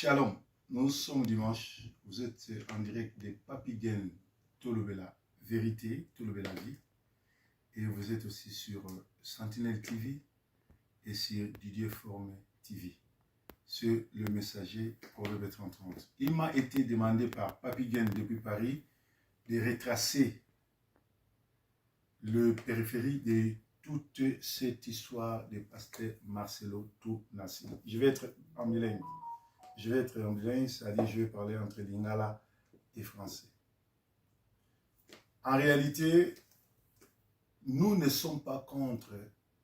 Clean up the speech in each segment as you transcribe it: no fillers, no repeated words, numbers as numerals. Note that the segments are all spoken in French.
Shalom, nous sommes dimanche, vous êtes en direct des Papiguen Tolobela Vérité, Tolobela Vie, et vous êtes aussi sur Sentinelle TV et sur Didier Formé TV, sur le messager pour le 3030. Il m'a été demandé par Papiguen depuis Paris de retracer le périphérie de toute cette histoire de pasteur Marcelo Tounassi. Je vais être en bilingue. C'est-à-dire je vais parler entre lingala et français. En réalité, nous ne sommes pas contre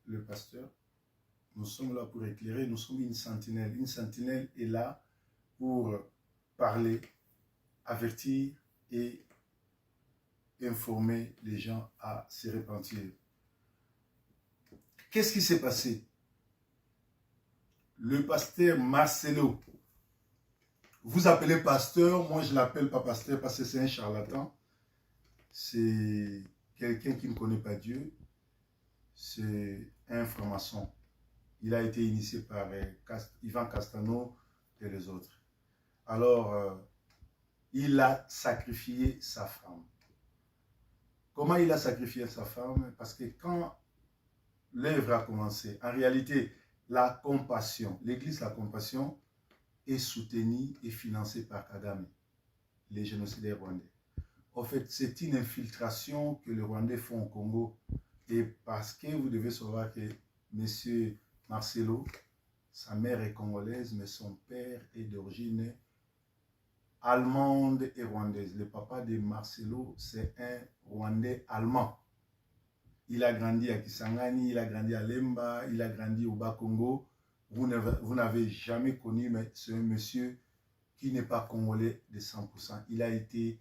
le pasteur. Nous sommes là pour éclairer, nous sommes une sentinelle. Une sentinelle est là pour parler, avertir et informer les gens à se repentir. Qu'est-ce qui s'est passé? Le pasteur Marcelo, vous appelez pasteur, moi je ne l'appelle pas pasteur parce que c'est un charlatan. C'est quelqu'un qui ne connaît pas Dieu. C'est un franc-maçon. Il a été initié par Ivan Castano et les autres. Alors, il a sacrifié sa femme. Comment il a sacrifié sa femme? Parce que quand l'œuvre a commencé, en réalité, la compassion, l'église La Compassion, est soutenue et financée par Kagame, les génocidaires rwandais. En fait, c'est une infiltration que les Rwandais font au Congo. Et parce que vous devez savoir que M. Marcelo, sa mère est congolaise, mais son père est d'origine allemande et rwandaise. Le papa de Marcelo, c'est un Rwandais allemand. Il a grandi à Kisangani, il a grandi à Lemba, il a grandi au Bas-Congo. Vous n'avez jamais connu, mais c'est un monsieur qui n'est pas congolais de 100%. Il a été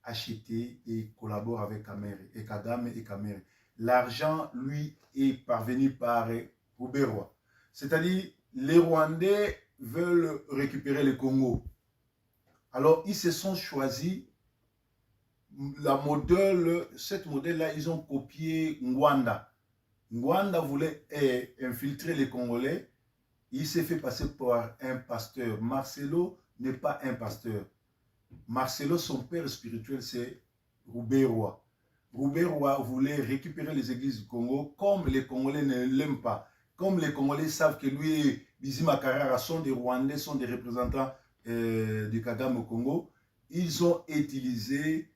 acheté et collabore avec Kagame et Kamere. L'argent, lui, est parvenu par Rouberois. C'est-à-dire, les Rwandais veulent récupérer le Congo. Alors, ils se sont choisis cette modèle-là, ils ont copié Ngwanda. Ngwanda voulait infiltrer les Congolais. Il s'est fait passer par un pasteur. Marcelo n'est pas un pasteur. Marcelo, son père spirituel, c'est Rouberois. Rouberois voulait récupérer les églises du Congo, comme les Congolais ne l'aiment pas. Comme les Congolais savent que lui et Bizima Karara sont des Rwandais, sont des représentants du Kagame au Congo, ils ont utilisé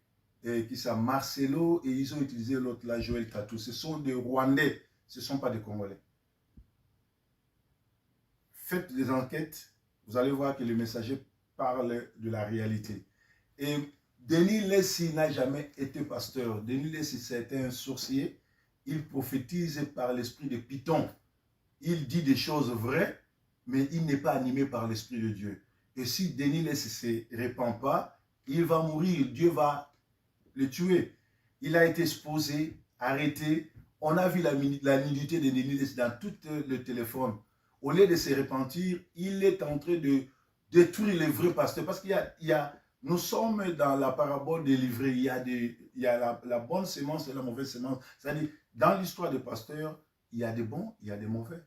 Marcelo et ils ont utilisé l'autre là, Joël Tatou. Ce sont des Rwandais, ce ne sont pas des Congolais. Faites des enquêtes, vous allez voir que le messager parle de la réalité. Et Denis Lessi n'a jamais été pasteur. Denis Lessi, c'était un sorcier. Il prophétise par l'esprit de Python. Il dit des choses vraies, mais il n'est pas animé par l'esprit de Dieu. Et si Denis Lessi ne se répand pas, il va mourir. Dieu va le tuer. Il a été exposé, arrêté. On a vu la nudité de Denis Lessi dans tout le téléphone. Au lieu de se repentir, il est en train de détruire les vrais pasteurs. Parce qu'il y a, nous sommes dans la parabole des livrets. Il y a la bonne sémence et la mauvaise sémence. C'est-à-dire, dans l'histoire des pasteurs, il y a des bons, il y a des mauvais.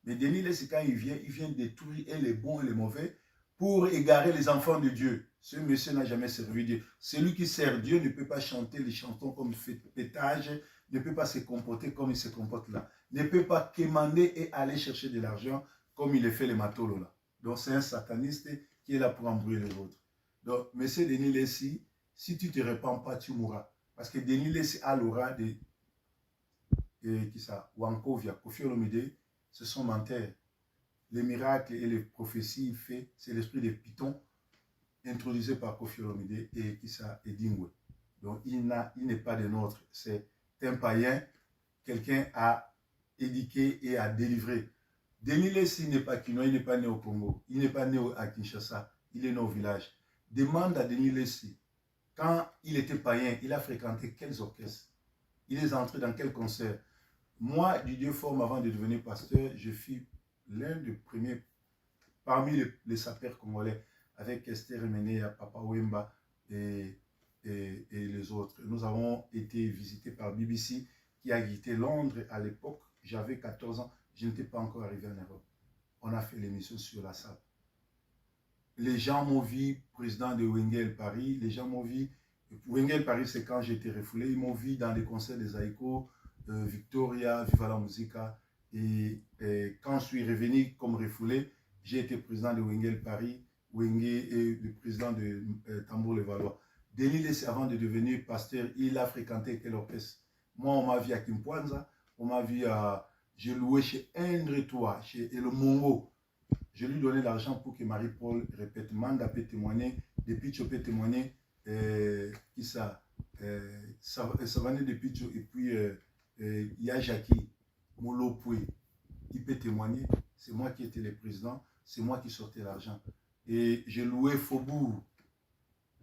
Mais Denis Lessi, quand il vient détruire et les bons et les mauvais pour égarer les enfants de Dieu. Ce monsieur n'a jamais servi Dieu. Celui qui sert Dieu ne peut pas chanter les chansons comme pétage, ne peut pas se comporter comme il se comporte là, ne peut pas quémander et aller chercher de l'argent comme il le fait les matolos là. Donc c'est un sataniste qui est là pour embrouiller les autres. Donc, monsieur Denis Lessi, si tu ne te répands pas, tu mourras. Parce que Denis Lessi a l'aura de Wankovia, Koffi Olomide, ce sont menteurs. Les miracles et les prophéties faits, c'est l'esprit de Python introduisé par Koffi Olomide et Dingwe. Donc il n'est pas de nôtre. C'est un païen, quelqu'un a éduqué et a délivré. Denis Lessi n'est pas Kinois, il n'est pas né au Congo, il n'est pas né à Kinshasa, il est né au village. Demande à Denis Lessi, quand il était païen, il a fréquenté quels orchestres? Il est entré dans quel concert? Moi, Didier Forme, avant de devenir pasteur, je fus l'un des premiers parmi les sapeurs congolais avec Esther Emene, Papa Wemba et les autres. Nous avons été visités par BBC qui a quitté Londres à l'époque. J'avais 14 ans, je n'étais pas encore arrivé en Europe. On a fait l'émission sur la salle. les gens m'ont vu président de Wengel Paris. Les gens m'ont vu. Wengel Paris, c'est quand j'étais refoulé. Ils m'ont vu dans les concerts des Aïko, Victoria, Viva la Musica. Et quand je suis revenu comme refoulé, j'ai été président de Wengel Paris, Wenge et le président de Tambour-le-Valois. Denis Lessé, avant de devenir pasteur, il a fréquenté quel orchestre? Moi, on m'a vu à Kimpwanza, on m'a vu à... J'ai loué chez Indre-Toi, chez Le Mongo. Je lui donnais l'argent pour que Marie-Paul répète. Manda peut témoigner, depuis tu peux témoigner, qui ça Savané de Picho, et puis il y a Jackie Molopoué, il peut témoigner. C'est moi qui étais le président, c'est moi qui sortais l'argent. Et j'ai loué Faubourg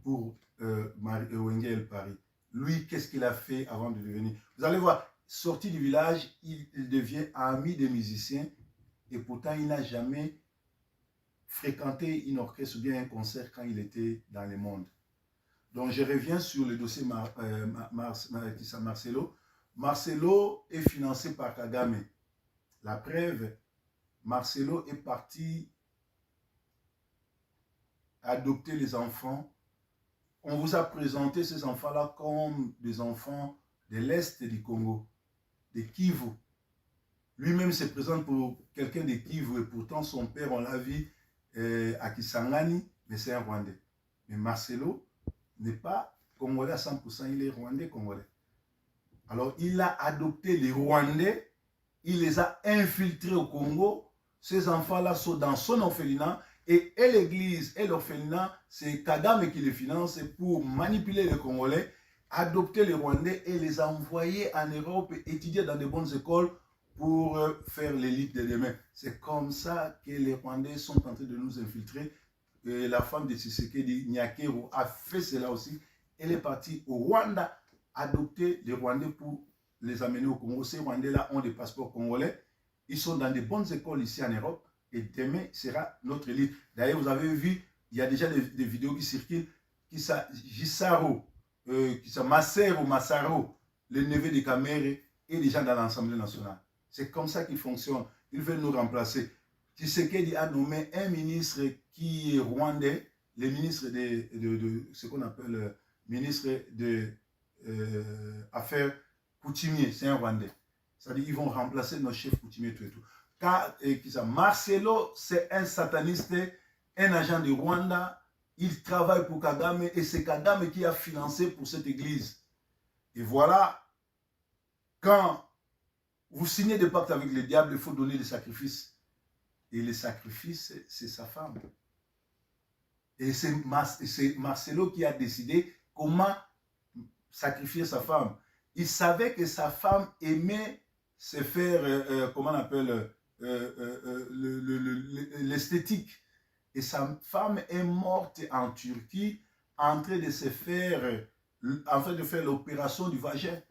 pour Wengel Paris. Lui, qu'est-ce qu'il a fait avant de devenir? Vous allez voir, sorti du village, il devient ami des musiciens et pourtant il n'a jamais fréquenté une orchestre ou bien un concert quand il était dans le monde. Donc je reviens sur le dossier Marcelo. Marcelo est financé par Kagame. La preuve, Marcelo est parti adopter les enfants. On vous a présenté ces enfants-là comme des enfants de l'Est du Congo, de Kivu. Lui-même se présente pour quelqu'un de Kivu et pourtant son père, on l'a vu à Kisangani, mais c'est un Rwandais. Mais Marcelo n'est pas Congolais à 100%, il est Rwandais-Congolais. Alors il a adopté les Rwandais, il les a infiltrés au Congo. Ces enfants-là sont dans son orphelinat et l'église et l'orphelinat, c'est Kagame qui les finance pour manipuler les Congolais, adopter les Rwandais et les envoyer en Europe et étudier dans de bonnes écoles pour faire l'élite de demain. C'est comme ça que les Rwandais sont en train de nous infiltrer. Et la femme de Tshisekedi, Nyakero, a fait cela aussi. Elle est partie au Rwanda adopter les Rwandais pour les amener au Congo. Ces Rwandais-là ont des passeports congolais. Ils sont dans de bonnes écoles ici en Europe. Et demain sera notre élite. D'ailleurs, vous avez vu, il y a déjà des vidéos qui circulent. Qui ça, Gisaro, qui ça, Massero, Massaro, le neveu de Kamere, et les gens dans l'Assemblée nationale. C'est comme ça qu'ils fonctionnent. Ils veulent nous remplacer. Tshisekedi a nommé un ministre qui est rwandais, le ministre de ce qu'on appelle ministre des Affaires coutumiers, c'est un Rwandais. C'est-à-dire qu'ils vont remplacer nos chefs coutumiers tout et tout. Car Marcelo, c'est un sataniste, un agent du Rwanda. Il travaille pour Kagame et c'est Kagame qui a financé pour cette église. Et voilà, quand vous signez des pactes avec le diable, il faut donner des sacrifices. Et les sacrifices, c'est sa femme. Et c'est Marcelo qui a décidé comment sacrifier sa femme. Il savait que sa femme aimait se faire, comment on appelle, l'esthétique. Et sa femme est morte en Turquie en train de se faire, en train de faire l'opération du vagin.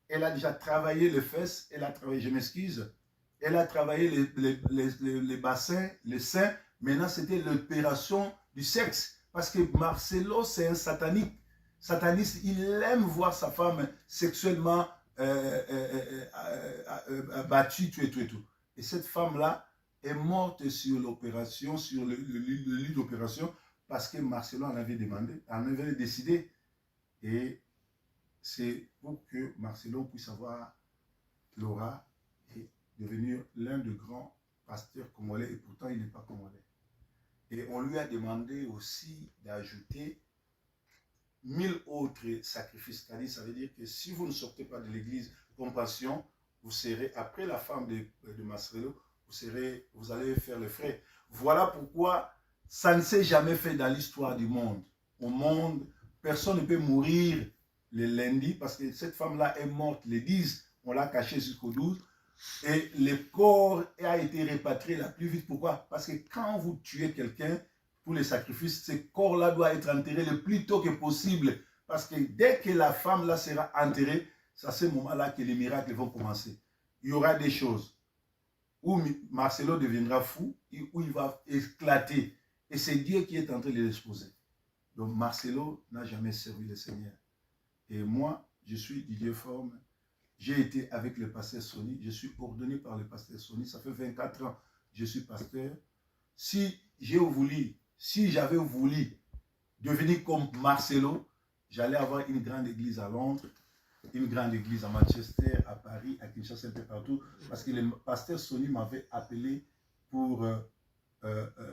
Elle a déjà travaillé les fesses, elle a travaillé, je m'excuse, elle a travaillé les bassins, les seins. Maintenant, c'était l'opération du sexe. Parce que Marcelo, c'est un satanique. Sataniste, il aime voir sa femme sexuellement battue, tout et tout et tout. Et cette femme-là est morte sur l'opération, sur le lit d'opération, parce que Marcelo en avait demandé, en avait décidé. Et c'est pour que Marcelo puisse avoir l'aura et devenir l'un des grands pasteurs congolais, et pourtant il n'est pas congolais. Et on lui a demandé aussi d'ajouter 1000 autres sacrifices. C'est-à-dire, ça veut dire que si vous ne sortez pas de l'église Compassion, vous serez, après la femme de Marcelo, vous allez faire les frais. Voilà pourquoi ça ne s'est jamais fait dans l'histoire du monde. Au monde, personne ne peut mourir le lundi parce que cette femme-là est morte le 10, on l'a cachée jusqu'au 12. Et le corps a été répatrié la plus vite. Pourquoi? Parce que quand vous tuez quelqu'un pour les sacrifices, ce corps-là doit être enterré le plus tôt que possible. Parce que dès que la femme-là sera enterrée, c'est à ce moment-là que les miracles vont commencer. Il y aura des choses où Marcelo deviendra fou, où il va éclater. Et c'est Dieu qui est en train de l'exposer. Donc Marcelo n'a jamais servi le Seigneur. Et moi, je suis Didier Forme. J'ai été avec le pasteur Sony. Je suis ordonné par le pasteur Sony. Ça fait 24 ans que je suis pasteur. Si j'ai voulu Si j'avais voulu devenir comme Marcelo, j'allais avoir une grande église à Londres, une grande église à Manchester, à Paris, à Kinshasa, un peu partout, parce que le pasteur Sony m'avait appelé pour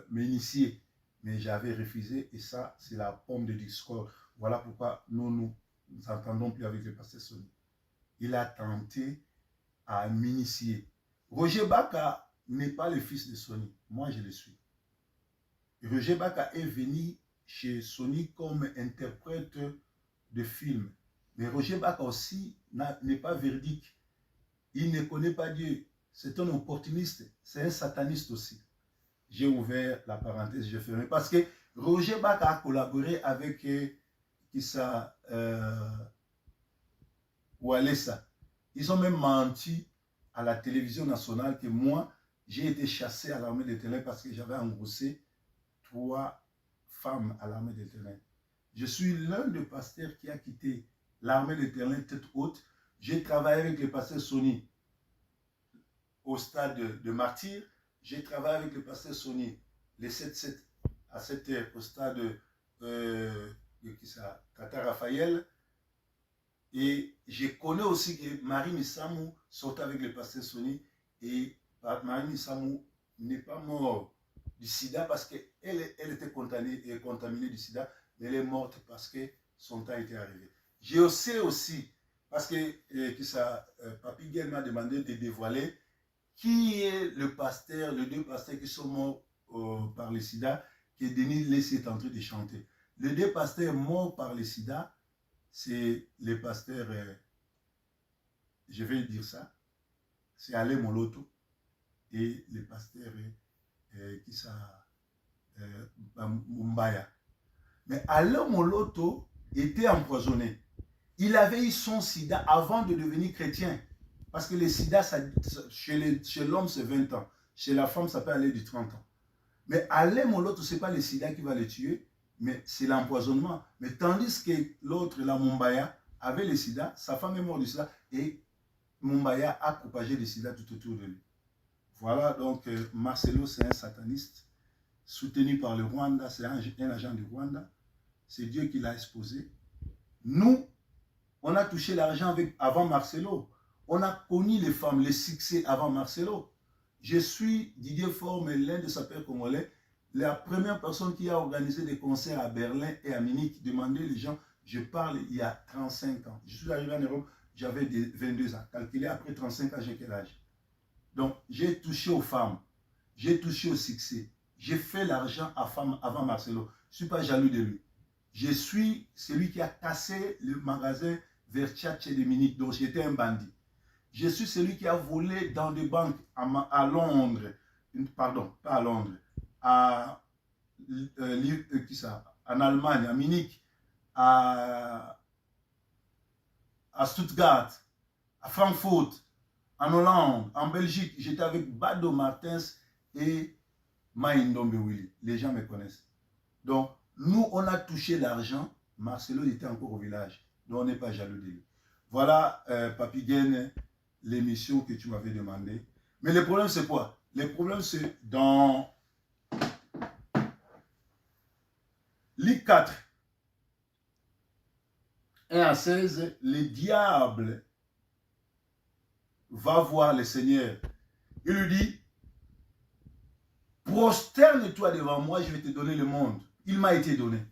m'initier, mais j'avais refusé, et ça, c'est la pomme de discorde. Voilà pourquoi nous entendons plus avec le pasteur Sony. Il a tenté à m'initier. Roger Baka n'est pas le fils de Sony, moi je le suis. Roger Baka est venu chez Sony comme interprète de film. Mais Roger Baka aussi n'est pas véridique. Il ne connaît pas Dieu. C'est un opportuniste. C'est un sataniste aussi. J'ai ouvert la parenthèse, je ferme. Parce que Roger Baka a collaboré avec Walesa. Ils ont même menti à la télévision nationale que moi, j'ai été chassé à l'armée des ténèbres parce que j'avais engrossé 3 femmes à l'armée des ténèbres. Je suis l'un des pasteurs qui a quitté l'armée des ténèbres tête haute. J'ai travaillé avec le pasteur Sony au stade de Martyr. J'ai travaillé avec le pasteur Sony les 7-7 à 7 heures au stade Tata Raphaël. Et je connais aussi que Marie Missamou sortait avec le pasteur Sony. Et Marie Missamou n'est pas morte du sida parce qu'elle était contaminée du sida, mais elle est morte parce que son temps était arrivé. Je sais aussi, parce que Papi Guel m'a demandé de dévoiler qui est le pasteur, les 2 pasteurs qui sont morts par le sida, que Denis Lessé est en train de chanter. Les 2 pasteurs morts par le sida, c'est les pasteurs, je vais dire ça, c'est Alain Moloto et les pasteurs Mumbaya. Mais Alain Moloto était empoisonné. Il avait eu son sida avant de devenir chrétien. Parce que le sida, chez l'homme, c'est 20 ans. Chez la femme, ça peut aller de 30 ans. Mais Alain Moloto, ce n'est pas le sida qui va le tuer, mais c'est l'empoisonnement. Mais tandis que l'autre, la Mumbaya, avait le sida, sa femme est morte du sida, et Mumbaya a propagé le sida tout autour de lui. Voilà, donc Marcelo, c'est un sataniste, soutenu par le Rwanda, c'est un agent du Rwanda. C'est Dieu qui l'a exposé. Nous, on a touché l'argent avant Marcelo. On a connu les femmes, les succès avant Marcelo. Je suis Didier Forme, l'un des sapeurs congolais, la première personne qui a organisé des concerts à Berlin et à Munich, demandait les gens, je parle il y a 35 ans. Je suis arrivé en Europe, j'avais 22 ans. Calculé après 35 ans, j'ai quel âge? Donc, j'ai touché aux femmes, j'ai touché au succès. J'ai fait l'argent avant Marcelo. Je ne suis pas jaloux de lui. Je suis celui qui a cassé le magasin Versace de Munich, donc j'étais un bandit. Je suis celui qui a volé dans des banques à Londres, pardon, pas à Londres, en Allemagne, à Munich, à Stuttgart, à Francfort, en Hollande, en Belgique. J'étais avec Bado Martins et Maïndombe Willy. Les gens me connaissent. Donc, nous, on a touché l'argent. Marcelo était encore au village. Donc, on n'est pas jaloux de lui. Voilà, Papi Gaine, l'émission que tu m'avais demandé. Mais le problème, c'est quoi? Le problème, c'est dans Luc 4, 1 à 16, le diable va voir le Seigneur. Il lui dit, prosterne-toi devant moi, je vais te donner le monde. Il m'a été donné.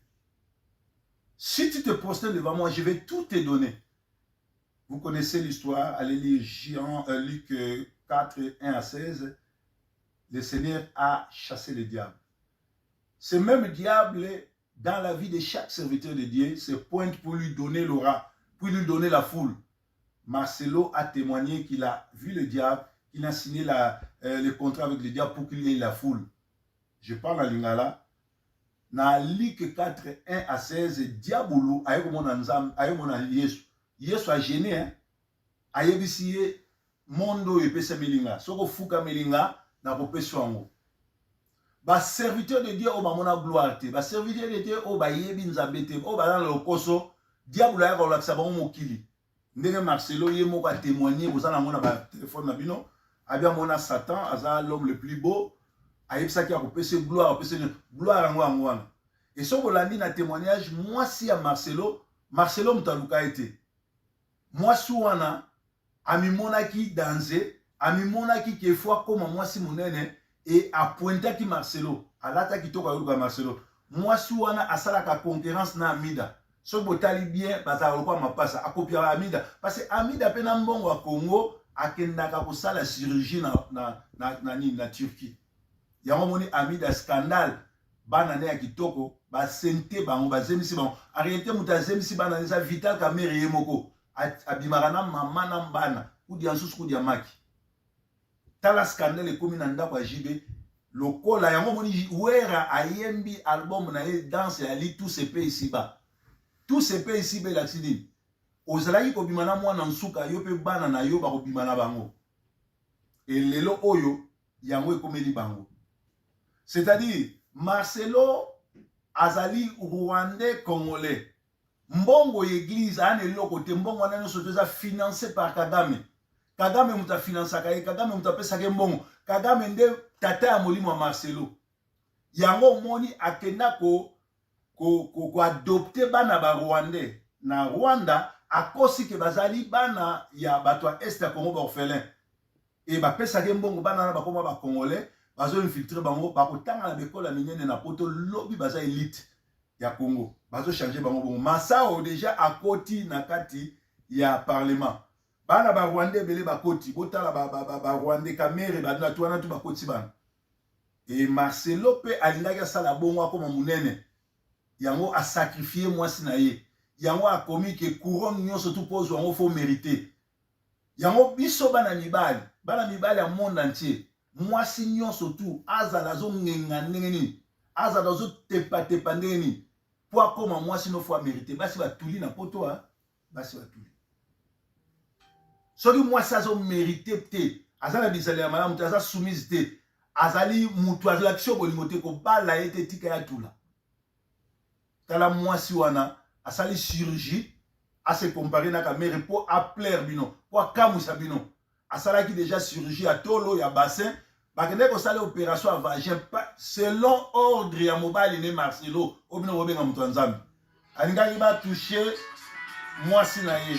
Si tu te prosternes devant moi, je vais tout te donner. Vous connaissez l'histoire, allez lire Luc 4, 1 à 16. Le Seigneur a chassé le diable. Ce même diable, dans la vie de chaque serviteur de Dieu, se pointe pour lui donner l'aura, pour lui donner la foule. Marcelo a témoigné qu'il a vu le diable, qu'il a signé le contrat avec le diable pour qu'il ait la foule. Je parle à Lingala. Dans Luc 4, 1 à 16, diabolo a eu mon Yesu. Yesu a gêné, hein? A yebisi mondo epesa melinga. Soko fuka melinga na kopesa wango. Ba serviteur de Dieu o ba mona gloire te. Ba serviteur de Dieu o ba yebi nzambe te. O ba dans le koso, diabolo ya ko lakisa ba mokili. Ndenge Marcelo ye moko a témoigné, vous en avez mon téléphone na bino, a bien mona Satan, aza l'homme le plus beau, ayebisaki akopesa gloire apesa gloire yango yango wana. Et soki olandi na témoignage mwasi ya Marcelo moto aluka ete mwasi wana amimonaki danger, amimonaki ke fo akoma mwasi monene et apointaki Marcelo, alata kitoko ayoluka Marcelo. Mwasi wana asalaka concurrence na Amida. Soki botali bien bazala lokwa mapasa akopia Amida parce que Amida pe na mbongo ya Congo akendaka kosala chirurgie na Turquie. Yango moni Amida scandale bana ne ya kitoko ba sente bango ba zemisi bango. En réalité muta zemisi bana neza Vital Kamerhe yemoko abimaka na mama na mbana kudi ya nsusu kudi ya maki. Tala scandale ekomi na ndako ya JB lokola yango moni Wera ayembi album na ye danse ya li tout se paye ici-bas. Tout se paye ici-bas l'accident. Ozalaki kobima na mwana nsuka yo pe bana na yo bakobima na bango. Et lelo oyo yango ekomeli bango. C'est-à-dire Marcelo azali Rwandais Congolais. Mbongo église ane loko te mbongo wana nyonso eza financé par Kagame. Kagame muta financaka ye, Kagame muta pesaka mbongo. Kagame nde tata ya molimo wa Marcelo. Yango moni akenda ko adopter bana ba Rwandais na Rwanda akosi ke bazali bana ya bato ya Est ya Congo ba orphelin. Et ba pesaka mbongo bana na bakoma ba Congolais, bazo infiltrer bango bakotanga na bekola minene na poto lobby baza élite ya Congo. Bazo changer bango bongo. Masao déjà akoti na kati ya parlement. Bana ba Rwandais belé bakoti, botala ba Rwandais Kamerhe bana tuana tu bakoti bana. Et Marcelo pe alingaki sala bongo akoma munene. Yango a sacrifié mwasi na ye. Yango a commis que couronne nyonso tout pose yango faut mériter. Yango biso bana mibali ya monde entier. Mwasi nyonso tout azala zo ngenga ndenge azala zo tepa ndenge nini. Po akoma mwasi no faut mériter. Basi batuli na poto ha. Basi batuli. Soki mwasi azo mériter te. Azala bizali ya malamu te, aza soumise te. Azali mutu azala kisho bolingo te ko bala ete tika ya tula. Tala mwasi wana asali chirurgie a se comparer na Kamerhe po a plaire bino, po a kamusa bino. Asala ki déjà chirurgie à tolo ya bassin, bakende ko sala opération à vagin selon ordre ya mobali ne Marcelo, obino obenga mutu nzambe. Alingaki ba toucher mwasi na ye.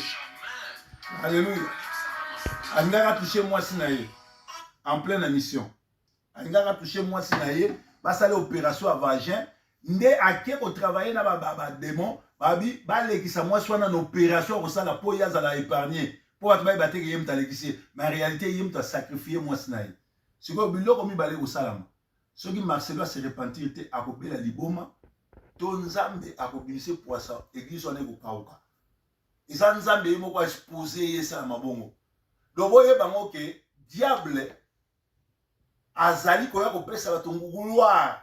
Alléluia. Alingaki toucher mwasi na ye en pleine mission. Alingaki toucher mwasi na ye, ba sala opération à vagin. Nde ake ko travailler na ba démon babi balekisa mwasi wana na opération ko sala po yaza la épargner po atbaye bateke yem talekisi mais en réalité yem ta sacrifier mwasi na ye siko biloko mi bale ko salama soki Marcelo se repentir te akobela liboma to nzambe akobinise poisa église wana ko kauka isa nzambe yemo ko exposer yesa mabongo lobo ye bango ke diable azali ko ya ko pesa batungu gloire.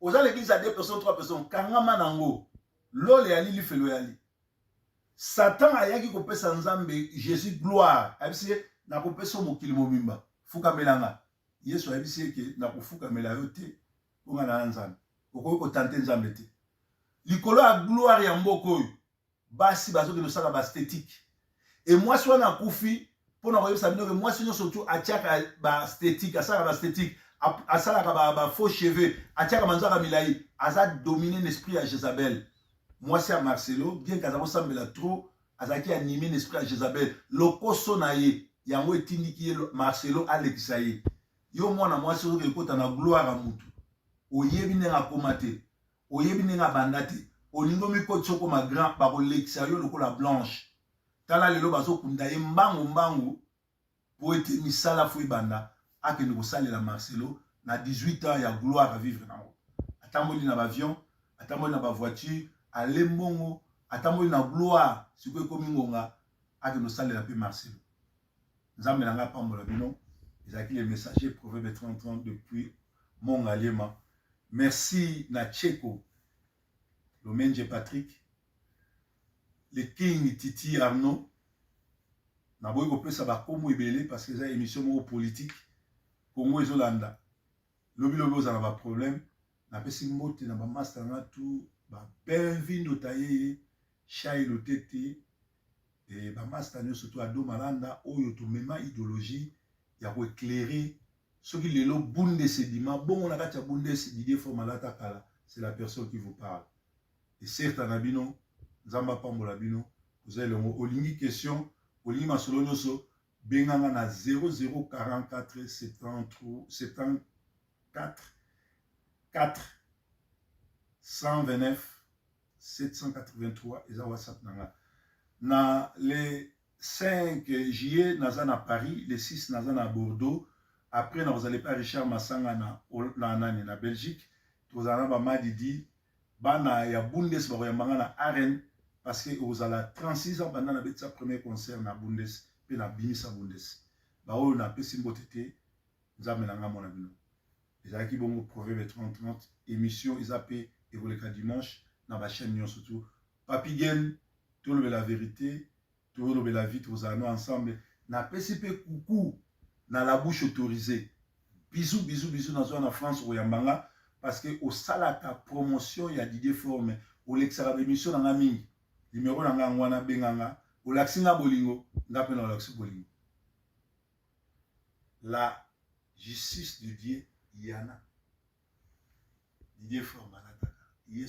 Aux l'église à 2 personnes, 3 personnes, kangama nango, lole yali li felo yali. Satan a yaki ko pesa nzambe Jésus gloire. Abisi na ko pesa mokili momimba. Fuka melanga. Yesu abisi ke na ko fuka melayo te ponga na nzambe. Oko ko tenter nzambe te. Likolo a gloire ya mboko oyo. Basi bazo ke no sala ba esthétique. Et moi soit na kufi pona ko yebisa bino ke moi sinyo surtout atiaka ba esthétique, asala ba esthétique. Asalaka ba faux cheveux, atiaka manzaka milai, aza dominer l'esprit à Jézabel. Moi c'est à Marcelo, bien qu'azako sambela trop, azaki animer l'esprit à Jézabel. Lokoso na ye, yango etindiki Marcelo alekisa ye. Yo mwana mwasi ozo ekota na gloire à mutu. Oyebi nenga komate, oyebi nenga bandate, olingo miko tsoko ma grand ba kolekisa yo lokola blanche. Tala lelo bazo kunda ye mbangu po ete misala fu ibanda. Ake nous saler la Marcelo na 18 ans, il y a gloire à vivre dans haut. Atamboli na avion, atamboli na voiture, à lembongo, atamboli na gloire, si vous comme ngonga, ake nous saler la paix Marcelo. Nzambe na nga pambola bino, ezaki les messagers Proverbe 30 depuis Mongalema. Merci na Tcheko, Lomenje Patrick, le King Titi Arnaud. Na boy ko pesa ba komo ebele parce que ça émission mo politique. Congo ezolanda lobi ozana ba problème na pesi mbote na ba master na tout ba benvindo taye chai lotete et ba master nyo surtout ado malanda oyo to mema idéologie ya ko éclairer Ce qui est le Bundesedima, bon, on a dit Didier Formalata Kala, c'est la personne qui vous parle. Et certes, Anabino, Zamba Pambolabino, vous avez le mot, Olingi question, Olingi Masolonoso, Benganga na 0044 74 4 129 783, et ça WhatsApp nanga. Na les 5 juillet, naza na Paris, les 6 naza na Bordeaux. Après, vous allez pas Richard Massanga na Belgique. Vous allez pas Madidi. Bana ya Bundes, vous allez na Arène. Parce que vous allez 36 ans pendant la premier concert na Bundes. Puis na Bimisa Bundes. Bah, on a peu Simbotete. Vous avez na mon abino. Les acquis bon proverbe 30-30. Émission, ils appellent et vous les cas dimanche. Na ba chaîne surtout. Papigen, tout le la vérité. Tout le la vie, vous allez ensemble. Na PCP coucou. Dans la bouche autorisée. Bisous, bisous, bisous dans la France ou Yambanga. Parce que au salaka promotion, il y a Didier Forme. Au l'extra d'émission dans la mine. Numéro dans la ngwana benganga. Au laxinga bolingo. N'appelle dans l'axi bolingo. La justice de Dieu, il y en a. Didier Forme, il y a